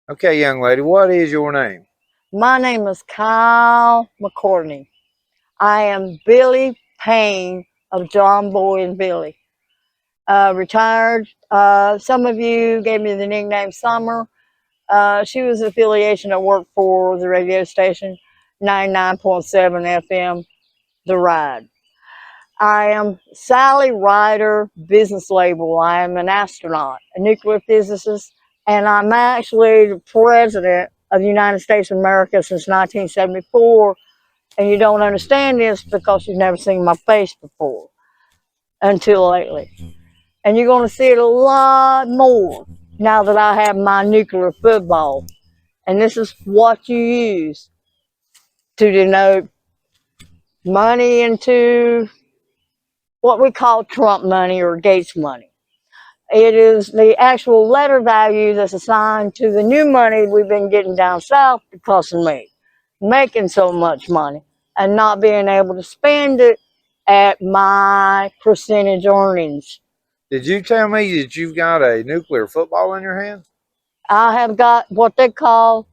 Okay, young lady, what is your name? My name is Kyle McCourtney. I am Billy Payne of John Boy and Billy. Retired. Some of you gave me the nickname Summer. She was an affiliation that worked for the radio station 99.7 FM, The Ride. I am Sally Ryder, business label. I am an astronaut, a nuclear physicist, and I'm actually the president of the United States of America since 1974. And you don't understand this because you've never seen my face before until lately. And you're going to see it a lot more now that I have my nuclear football. And this is what you use to denote money into what we call Trump money or Gates money. It is the actual letter value that's assigned to the new money we've been getting down south because of me making so much money and not being able to spend it at my percentage earnings. Did you tell me that you've got a nuclear football in your hand? I have got what they call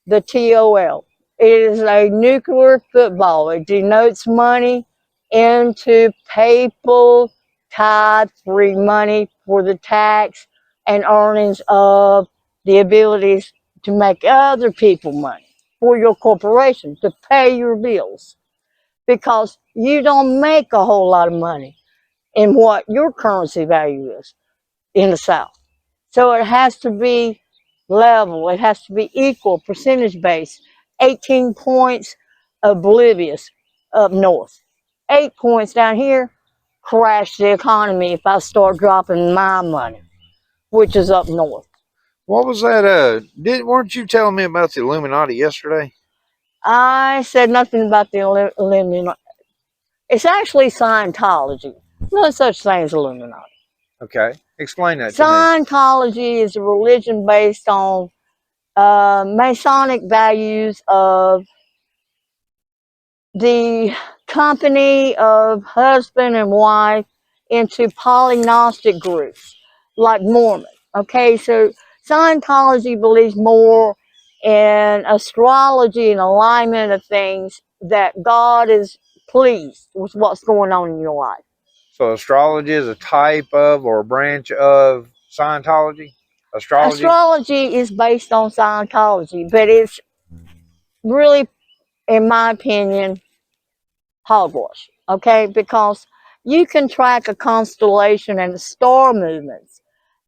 the TOL. It is a nuclear football. It denotes money into papal tithe free money for the tax and earnings of the abilities to make other people money for your corporation to pay your bills because you don't make a whole lot of money in what your currency value is in the South. So it has to be level, it has to be equal, percentage based. 18 points oblivious up north. 8 points down here, crash the economy if I start dropping my money, which is up north. What was that? Weren't you telling me about the Illuminati yesterday? I said nothing about the Illuminati. It's actually Scientology. No such thing as Illuminati. Okay, explain that to me. Scientology is a religion based on Masonic values of the company of husband and wife into polygnostic groups like Mormon. Okay, so Scientology believes more in astrology and alignment of things that God is pleased with what's going on in your life. So, astrology is a type of or a branch of Scientology? Astrology? Astrology is based on Scientology, but it's really, in my opinion, hogwash. Okay, because you can track a constellation and the star movements,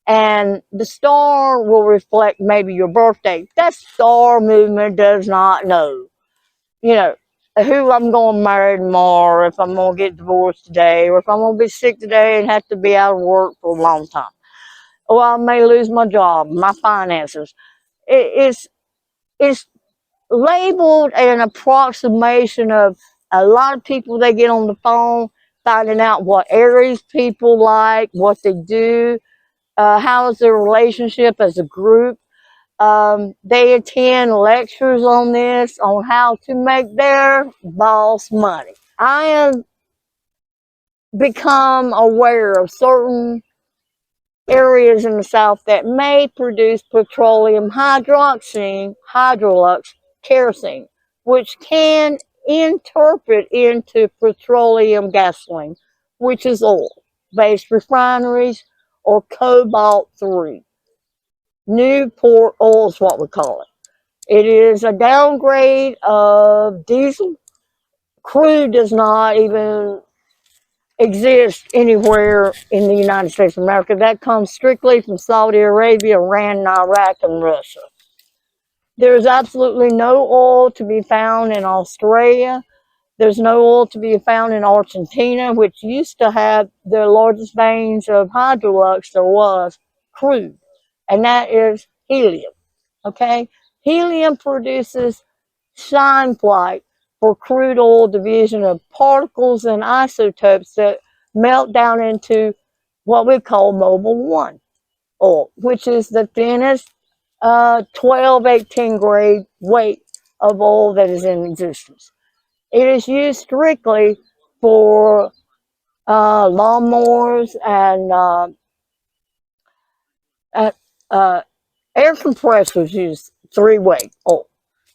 and the star will reflect maybe your birthday. That star movement does not know, you know, who I'm going to marry tomorrow, if I'm going to get divorced today, or if I'm going to be sick today and have to be out of work for a long time, or I may lose my job, my finances. It's labeled an approximation of a lot of people they get on the phone, finding out what Aries people like, what they do, how is their relationship as a group. They attend lectures on this, on how to make their boss money. I have become aware of certain areas in the South that may produce petroleum hydroxide, hydrolux, kerosene, which can interpret into petroleum gasoline, which is oil based refineries or cobalt 3. Newport oil is what we call it. It is a downgrade of diesel. Crude does not even exist anywhere in the United States of America. That comes strictly from Saudi Arabia, Iran, Iraq, and Russia. There is absolutely no oil to be found in Australia. There's no oil to be found in Argentina, which used to have the largest veins of hydrolux there was crude, and that is helium. Okay, helium produces shine flight for crude oil division of particles and isotopes that melt down into what we call mobile 1 oil, which is the thinnest 12, 18 grade weight of oil that is in existence. It is used strictly for lawnmowers and uh, uh, Air compressors use three-way oil.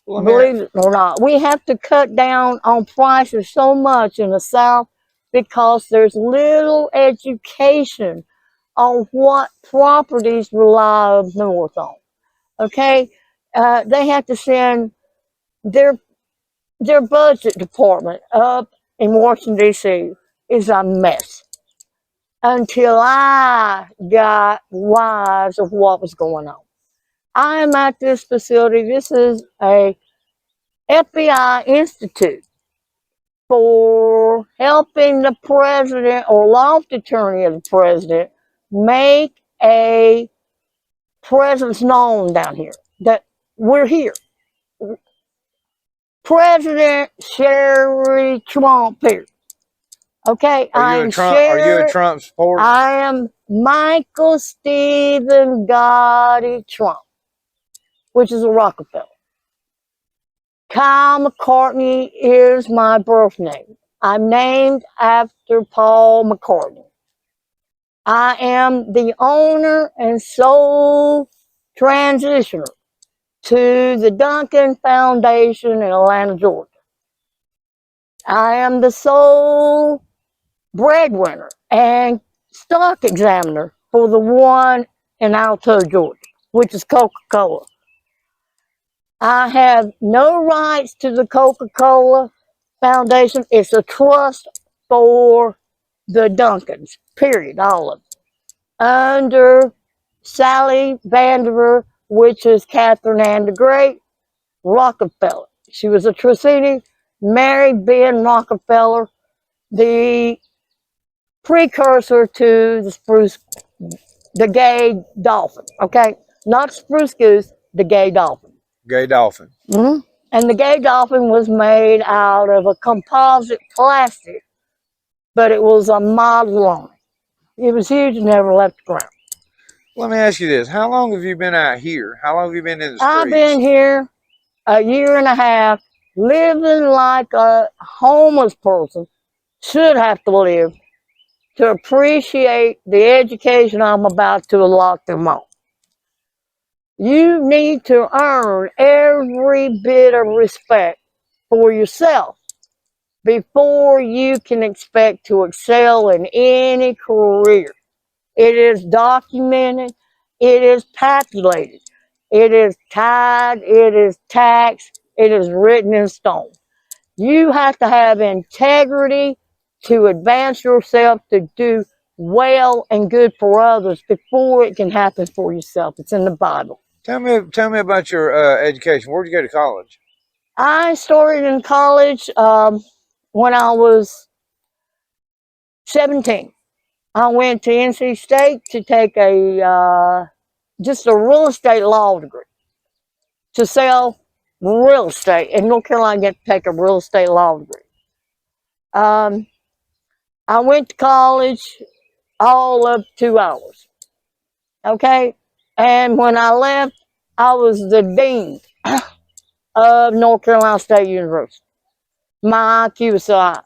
Well, Believe it or not, we have to cut down on prices so much in the South because there's little education on what properties rely up north on. Okay, they have to send their budget department up in Washington D.C. is a mess. Until I got wise of what was going on, I am at this facility. This is a FBI institute for helping the president or loft attorney of the president make a presence known down here that we're here. President Cheri Trump here. Okay, are you a Trump supporter? I am Michael Stephen Gotti Trump, which is a Rockefeller. Kyle McCartney is my birth name. I'm named after Paul McCartney. I am the owner and sole transitioner to the Duncan Foundation in Atlanta, Georgia. I am the sole breadwinner and stock examiner for the one in Alto, Georgia, which is Coca-Cola. I have no rights to the Coca-Cola Foundation. It's a trust for the Duncans, period, all of them. Under Sally Vandiver, which is Catherine Ann the Great, Rockefeller. She was a trustee, married Ben Rockefeller, the precursor to the gay dolphin, okay? Not spruce goose, the gay dolphin. Gay dolphin. Mm-hmm. And the gay dolphin was made out of a composite plastic, but it was a model on it. It was huge and never left the ground. Let me ask you this. How long have you been out here? How long have you been in the streets? I've been here a year and a half, living like a homeless person should have to live to appreciate the education I'm about to allot them on. You need to earn every bit of respect for yourself before you can expect to excel in any career. It is documented, it is populated, it is tied, it is taxed, it is written in stone. You have to have integrity to advance yourself to do well and good for others before it can happen for yourself. It's in the Bible. Tell me about your education. Where'd you go to college? I started in college when I was 17. I went to NC State to take just a real estate law degree to sell real estate. In North Carolina, you have to take a real estate law degree. I went to college all of 2 hours. Okay? And when I left, I was the dean of North Carolina State University. My IQ was so high.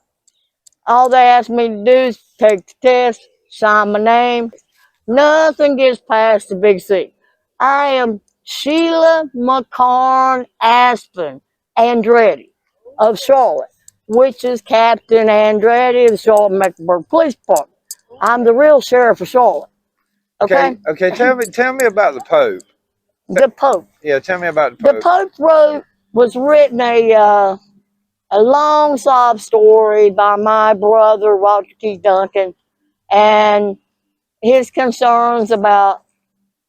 All they asked me to do is take the test, sign my name. Nothing gets past the big C. I am Sheila McCarn Aspen Andretti of Charlotte, which is Captain Andretti of the Charlotte-Mecklenburg Police Department. I'm the real sheriff of Charlotte. Okay. Okay. Tell me about the Pope. The Pope. Yeah. Tell me about the Pope. The Pope was written a long sob story by my brother Roger T. Duncan, and his concerns about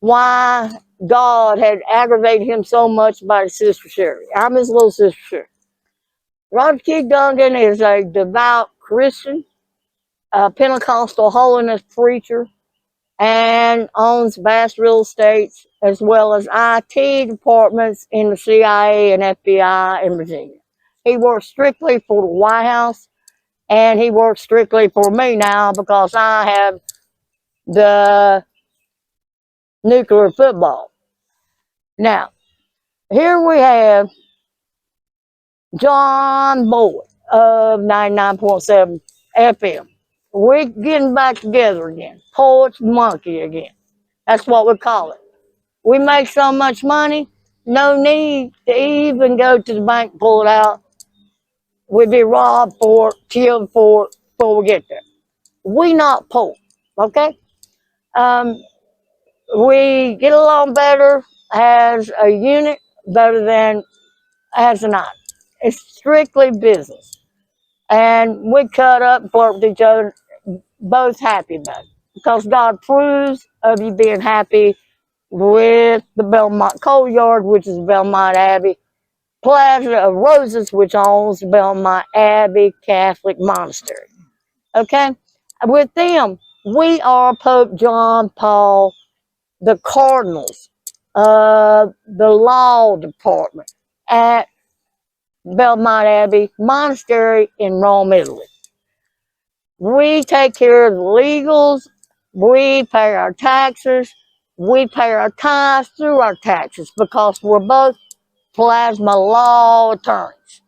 why God had aggravated him so much by his sister Cheri. I'm his little sister Cheri. Roger T. Duncan is a devout Christian, a Pentecostal holiness preacher, and owns vast real estates as well as IT departments in the CIA and FBI in Virginia. He works strictly for the White House, and he works strictly for me now because I have the nuclear football. Now, here we have John Boyd of 99.7 FM. We're getting back together again. Poets Monkey again. That's what we call it. We make so much money, no need to even go to the bank, pull it out. We'd be robbed for it, killed for it before we get there. We not poor, okay? Um, we get along better as a unit, better than as an eye. It's strictly business. And we cut up, flirt with each other, both happy about it. Because God approves of you being happy with the Belmont Coal Yard, which is Belmont Abbey, Plaza of Roses, which owns Belmont Abbey Catholic Monastery. Okay? With them, we are Pope John Paul, the cardinals of the law department at Belmont Abbey Monastery in Rome, Italy. We take care of the legals, we pay our taxes, we pay our tithes through our taxes because we're both plasma law attorneys.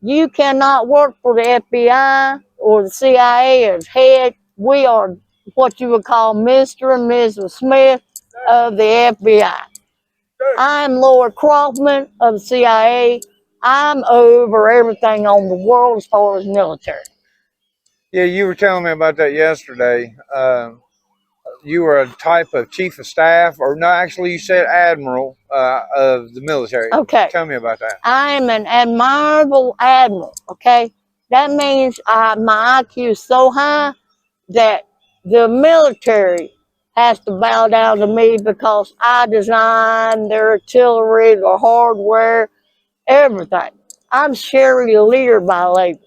You cannot work for the FBI or the CIA as head. We are what you would call Mr. and Mrs. Smith of the FBI. I'm Lord Kaufman of the CIA. I'm over everything on the world as far as military. Yeah, you were telling me about that yesterday. You were a type of chief of staff, or no, actually, you said admiral of the military. Okay. Tell me about that. I'm an admirable admiral, okay? That means my IQ is so high that the military has to bow down to me because I design their artillery, their hardware, everything. I'm Cheri leader by labor.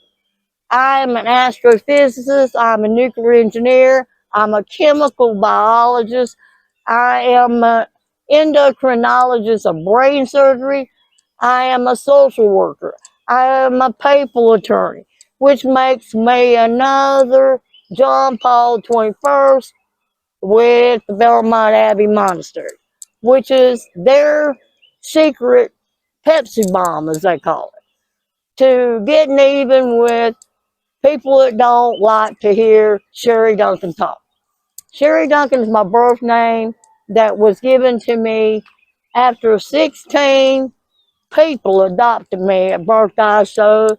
I'm an astrophysicist. I'm a nuclear engineer. I'm a chemical biologist. I am an endocrinologist of brain surgery. I am a social worker. I am a papal attorney, which makes me another John Paul 21st with the Belmont Abbey Monastery, which is their secret Pepsi bomb, as they call it, to getting even with people that don't like to hear Cheri Duncan talk. Cheri Duncan is my birth name that was given to me after 16 people adopted me at birthday, so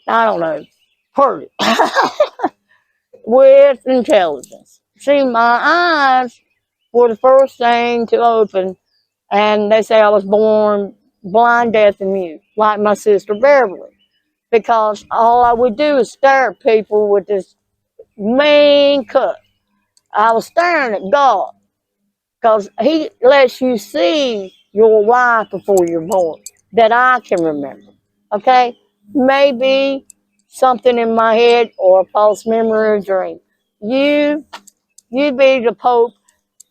I don't know, heard it with intelligence. See, my eyes were the first thing to open, and they say I was born blind, deaf, and mute, like my sister Beverly, because all I would do is stare at people with this mean cut. I was staring at God because He lets you see your life before you're born that I can remember. Okay? Maybe something in my head or a false memory or dream. You be the Pope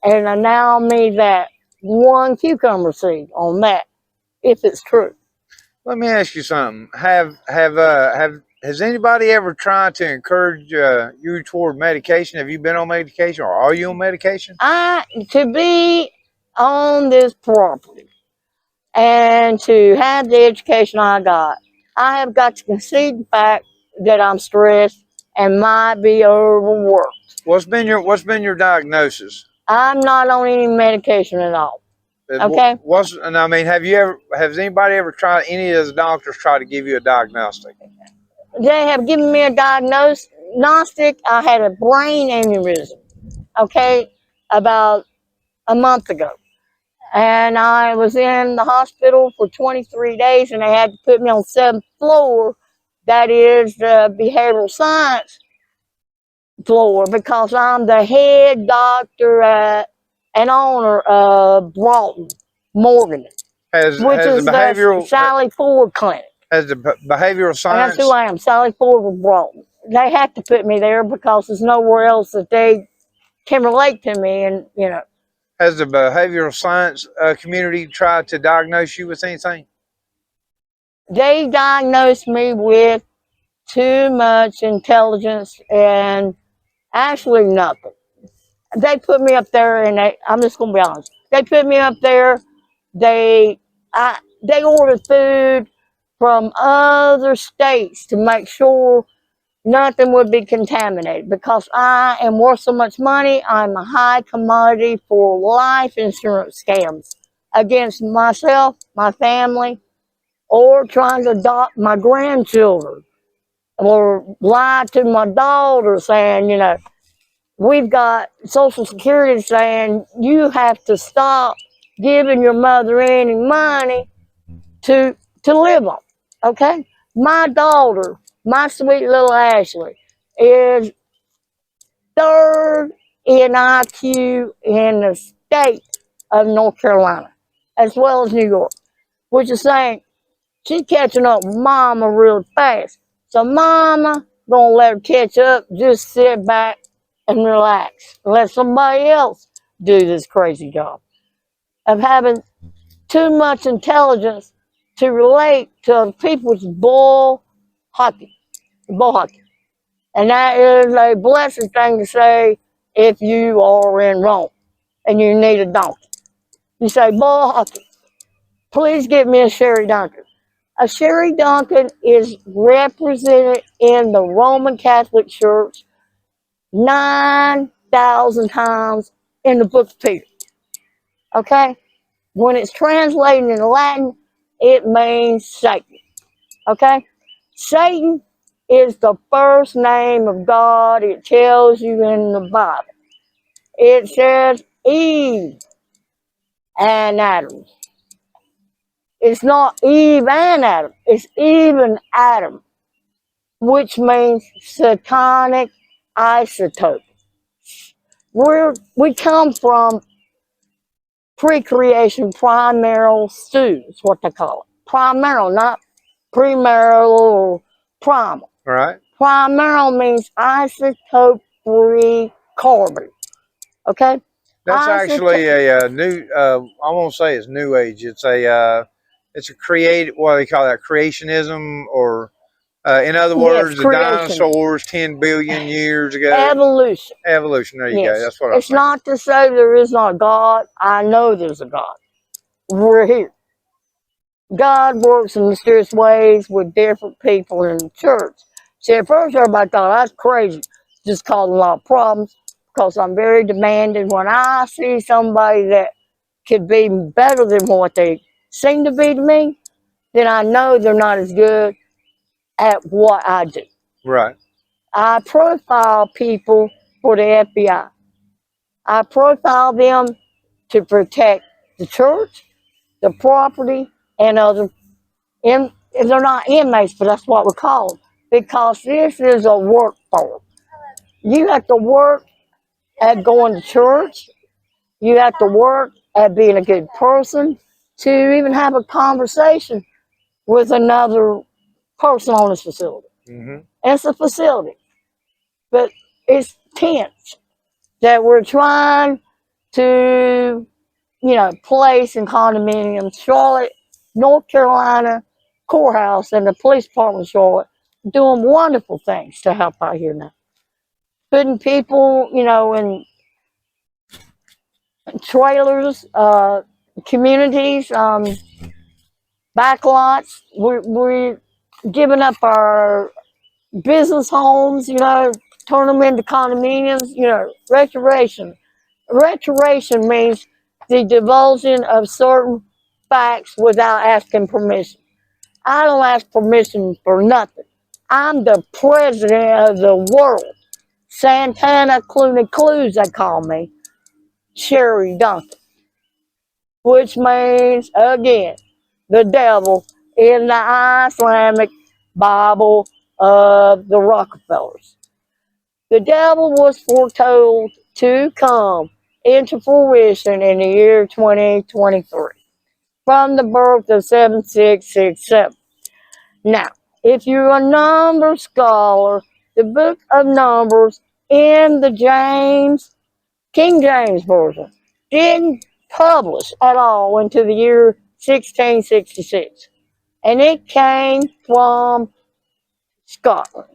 and allow me that one cucumber seed on that, if it's true. Let me ask you something. Has anybody ever tried to encourage you toward medication? Have you been on medication, or are you on medication? To be on this property and to have the education I got, I have got to concede the fact that I'm stressed and might be overworked. What's been your diagnosis? I'm not on any medication at all. Okay? And I mean, has anybody ever tried, any of the doctors try to give you a diagnostic? They have given me a diagnostic. I had a brain aneurysm, okay, about a month ago. And I was in the hospital for 23 days, and they had to put me on 7th floor. That is the behavioral science floor because I'm the head doctor and owner of Broughton Morgan, which is the Sally Ford Clinic. Has the behavioral science? And that's who I am, Sally Ford with Broughton. They have to put me there because there's nowhere else that they can relate to me, and you know. Has the behavioral science community tried to diagnose you with anything? They diagnosed me with too much intelligence and actually nothing. They put me up there, and I'm just gonna be honest. They put me up there. They they ordered food from other states to make sure nothing would be contaminated because I am worth so much money. I'm a high commodity for life insurance scams against myself, my family, or trying to adopt my grandchildren or lie to my daughter saying, we've got Social Security saying you have to stop giving your mother any money to live on. Okay? My daughter, my sweet little Ashley, is third in IQ in the state of North Carolina, as well as New York, which is saying she's catching up with Mama real fast. So Mama gonna let her catch up. Just sit back and relax. Let somebody else do this crazy job of having too much intelligence to relate to other people's bull hockey. And that is a blessed thing to say if you are in Rome and you need a donkey. You say, bull hockey, please give me a Cheri Duncan. A Cheri Duncan is represented in the Roman Catholic Church 9,000 times in the book of Peter. Okay? When it's translated in Latin, it means Satan. Okay? Satan is the first name of God. It tells you in the Bible. It says Eve and Adam. It's not Eve and Adam. It's Eve and Adam, which means satanic isotope. We come from pre-creation primary stew, is what they call it. Primary, not premarital or primal. Right. Primary means isotope-free carbon. Okay? That's actually a new. I won't say it's new age. It's a create. What do they call that? Creationism, or in other words, the creation. dinosaurs 10 billion years ago. Evolution. Evolution. There you go. That's what It's not to say there is not a God. I know there's a God. We're here. God works in mysterious ways with different people in the church. See, at first everybody thought that's crazy, just causing a lot of problems because I'm very demanding. When I see somebody that could be better than what they seem to be to me, then I know they're not as good at what I do. Right. I profile people for the FBI. I profile them to protect the church, the property, and other. They're not inmates, but that's what we call them because this is a workforce. You have to work at going to church. You have to work at being a good person to even have a conversation with another person on this facility. Mm-hmm. It's a facility, but it's tense that we're trying to, place in condominiums. Charlotte, North Carolina courthouse and the police department of Charlotte doing wonderful things to help out here now. Putting people, in trailers, communities, backlots. We're giving up our business homes, turn them into condominiums, restoration. Restoration means the divulging of certain facts without asking permission. I don't ask permission for nothing. I'm the president of the world. Santana Clooney Clues, they call me. Cheri Duncan. Which means, again, the devil in the Islamic Bible of the Rockefellers. The devil was foretold to come into fruition in the year 2023 from the birth of 7667. Now, if you're a number scholar, the book of Numbers in the King James Version didn't publish at all until the year 1666. And it came from Scotland.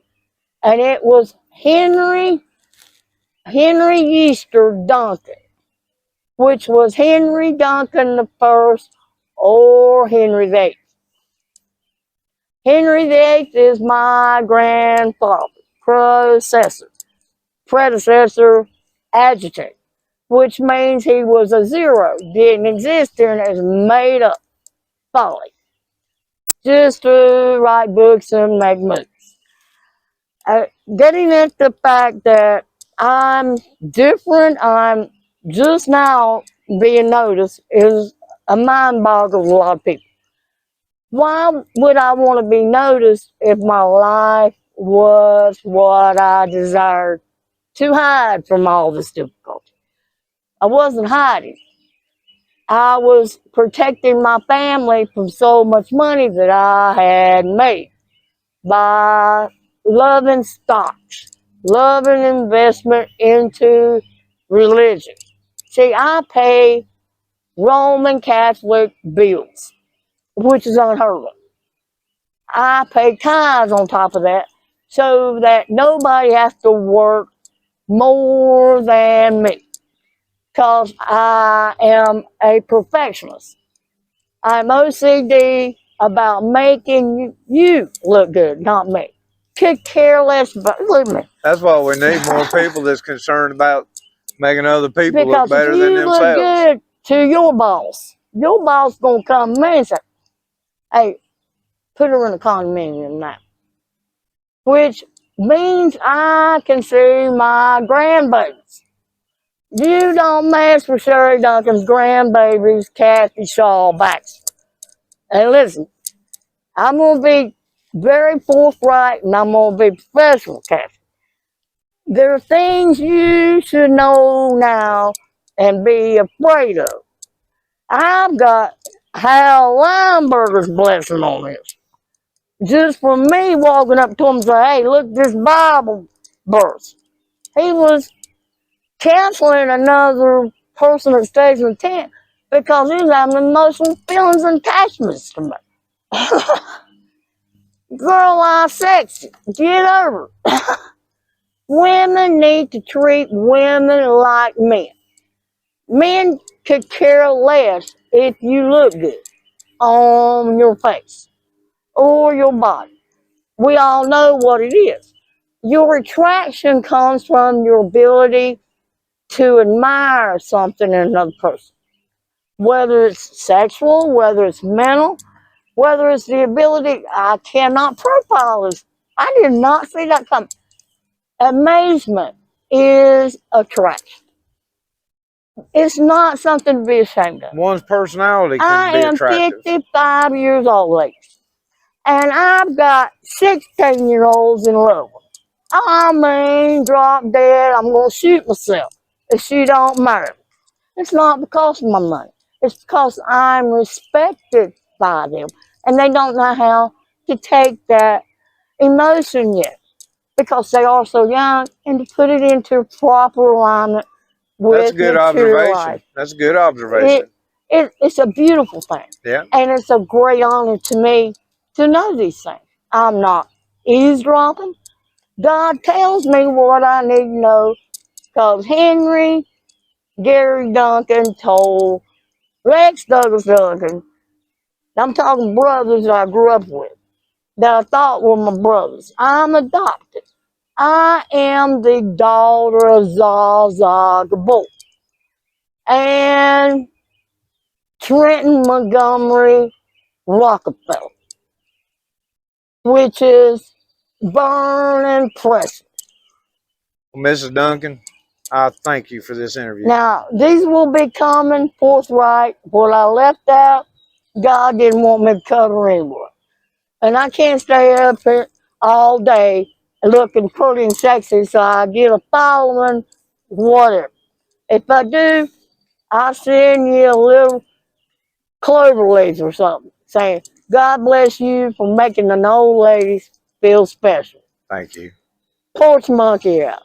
And it was Henry Easter Duncan, which was Henry Duncan the First or Henry the Eighth. Henry the Eighth is my grandfather, predecessor adjective, which means he was a zero, didn't exist there, and is made up folly. Just to write books and make movies. Getting at the fact that I'm different, I'm just now being noticed, is a mind boggle to a lot of people. Why would I want to be noticed if my life was what I desired to hide from all this difficulty? I wasn't hiding. I was protecting my family from so much money that I had made by loving stocks, loving investment into religion. See, I pay Roman Catholic bills, which is unheard of. I pay tithes on top of that so that nobody has to work more than me because I am a perfectionist. I'm OCD about making you look good, not me. Could care less, but look at me. That's why we need more people that's concerned about making other people look Because if better than you look themselves. good to your boss gonna come to me and say, "Hey, put her in a condominium now," which means I can see my grandbabies. You don't mess with Sherry Duncan's grandbabies, Kathy Shaw Baxter. And listen, I'm going to be very forthright and I'm going to be professional, Kathy. There are things you should know now and be afraid of. I've got Hal Lineberger's blessing on this. Just for me walking up to him and say, "Hey, look, this Bible verse." He was canceling another person that stays in the tent because he's having emotional feelings and attachments to me. Girl, I'm sexy. Get over it. Women need to treat women like men. Men could care less if you look good on your face or your body. We all know what it is. Your attraction comes from your ability to admire something in another person. Whether it's sexual, whether it's mental, whether it's the ability, I cannot profile this. I did not see that coming. Amazement is attraction. It's not something to be ashamed of. One's personality can I be am attractive. 55 years old, ladies, and I've got 16-year-olds in love with me. I mean, drop dead, I'm going to shoot myself if she don't marry me. It's not because of my money. It's because I'm respected by them, and they don't know how to take that emotion yet because they are so young, and to put it into proper alignment That's a with good mature observation. life. That's a good observation. It's a beautiful thing. Yeah. And it's a great honor to me to know these things. I'm not eavesdropping. God tells me what I need to know because Henry Gary Duncan told Rex Douglas Duncan, I'm talking brothers that I grew up with, that I thought were my brothers. I'm adopted. I am the daughter of Zaza Gabor and Trenton Montgomery Rockefeller, which is burning pressure. Well, Mrs. Duncan, I thank you for this interview. Now, these will be coming forthright. What I left out, God didn't want me to cover anyway. And I can't stay up here all day looking pretty and sexy so I get a following, whatever. If I do, I'll send you a little clover leaves or something saying, "God bless you for making the old ladies feel special." Thank you. Porch Monkey out.